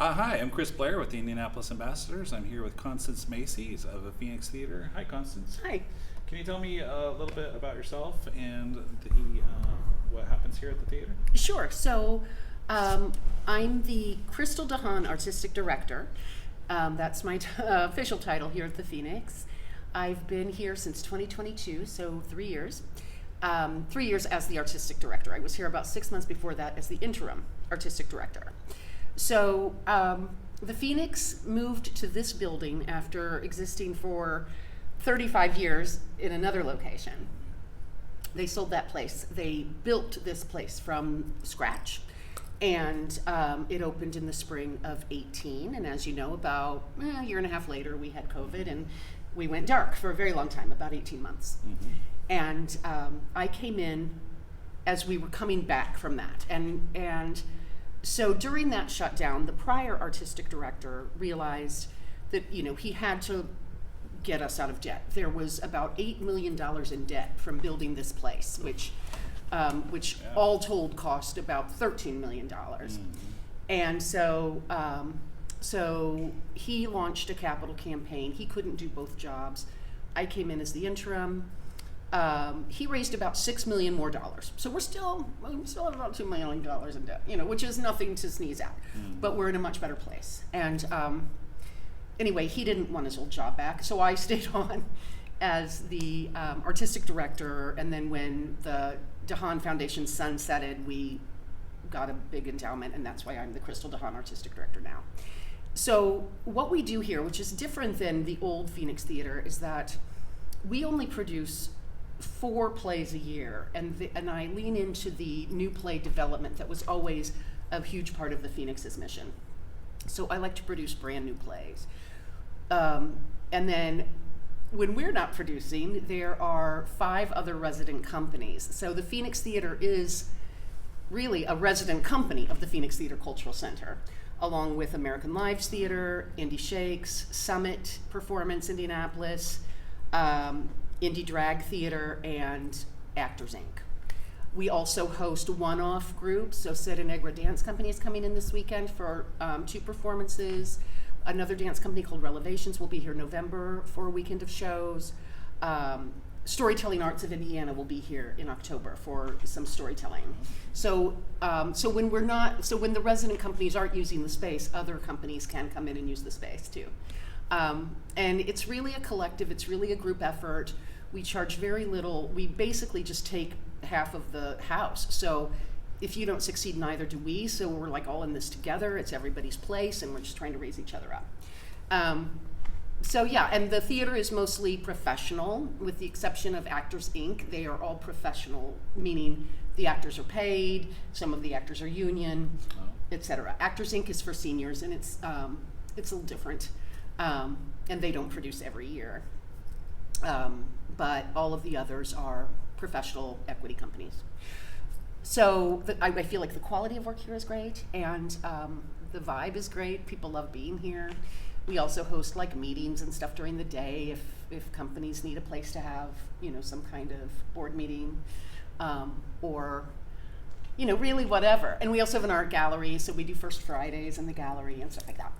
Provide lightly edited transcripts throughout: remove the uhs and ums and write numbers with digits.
Hi, I'm Chris Blair with the Indianapolis Ambassadors. I'm here with Constance Macy's of the Phoenix Theater. Hi, Constance. Hi. Can you tell me a little bit about yourself and what happens here at the theater? Sure. So I'm the Crystal DeHaan Artistic Director. That's my official title here at the Phoenix. I've been here since 2022, so 3 years. 3 years as the Artistic Director. I was here about 6 months before that as the interim Artistic Director. So the Phoenix moved to this building after existing for 35 years in another location. They sold that place. They built this place from scratch, and it opened in the spring of 18. And as you know, about a year and a half later, we had COVID, and we went dark for a very long time, about 18 months. Mm-hmm. And I came in as we were coming back from that. And so during that shutdown, the prior artistic director realized that, he had to get us out of debt. There was about $8 million in debt from building this place, which all told cost about $13 million. Mm-hmm. And so he launched a capital campaign. He couldn't do both jobs. I came in as the interim. He raised about $6 million more. So we still have about $2 million in debt, which is nothing to sneeze at, but we're in a much better place. And anyway, he didn't want his old job back, so I stayed on as the artistic director. And then when the DeHaan Foundation sunsetted, we got a big endowment, and that's why I'm the Crystal DeHaan Artistic Director now. So what we do here, which is different than the old Phoenix Theater, is that we only produce 4 plays a year, and I lean into the new play development that was always a huge part of the Phoenix's mission. So I like to produce brand new plays. And then when we're not producing, there are 5 other resident companies. So the Phoenix Theater is really a resident company of the Phoenix Theater Cultural Center, along with American Lives Theater, Indie Shakes, Summit Performance Indianapolis, Indie Drag Theater, and Actors Inc. We also host one-off groups. So Seta Negra Dance Company is coming in this weekend for 2 performances. Another dance company called Relevations will be here in November for a weekend of shows. Storytelling Arts of Indiana will be here in October for some storytelling. So when the resident companies aren't using the space, other companies can come in and use the space too. And it's really a collective, it's really a group effort. We charge very little. We basically just take half of the house. So if you don't succeed, neither do we. So we're like all in this together. It's everybody's place, and we're just trying to raise each other up. So yeah, and the theater is mostly professional, with the exception of Actors Inc. They are all professional, meaning the actors are paid, some of the actors are union, etc. Actors Inc. is for seniors, and it's a little different. And they don't produce every year. But all of the others are professional equity companies. So I feel like the quality of work here is great, and the vibe is great. People love being here. We also host like meetings and stuff during the day if companies need a place to have, some kind of board meeting, or really whatever. And we also have an art gallery, so we do First Fridays in the gallery and stuff like that.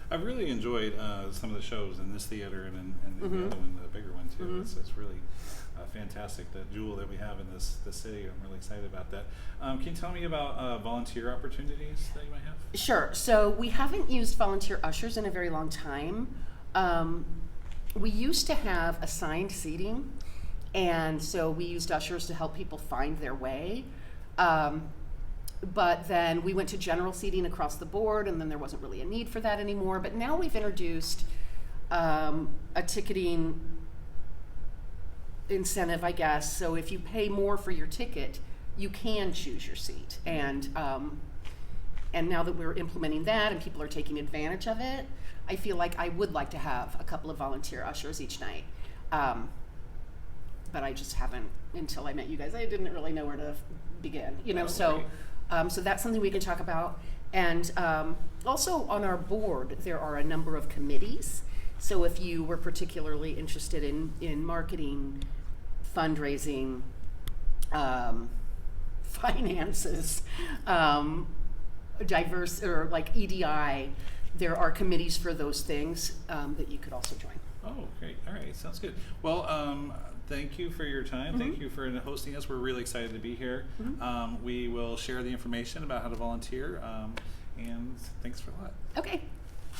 I've really enjoyed some of the shows in this theater and the other one, the bigger one too. Mm-hmm. It's really fantastic, that jewel that we have in this city. I'm really excited about that. Can you tell me about volunteer opportunities that you might have? Sure. So we haven't used volunteer ushers in a very long time. We used to have assigned seating, and so we used ushers to help people find their way. But then we went to general seating across the board, and then there wasn't really a need for that anymore. But now we've introduced a ticketing incentive, I guess. So if you pay more for your ticket, you can choose your seat. And now that we're implementing that and people are taking advantage of it, I feel like I would like to have a couple of volunteer ushers each night. But I just haven't, until I met you guys. I didn't really know where to begin, so that's something we can talk about. And also on our board, there are a number of committees. So if you were particularly interested in marketing, fundraising, finances, diverse, or like EDI, there are committees for those things that you could also join. Oh, great. All right. Sounds good. Well, thank you for your time. Thank you for hosting us. We're really excited to be here. We will share the information about how to volunteer. And thanks for a lot. Okay.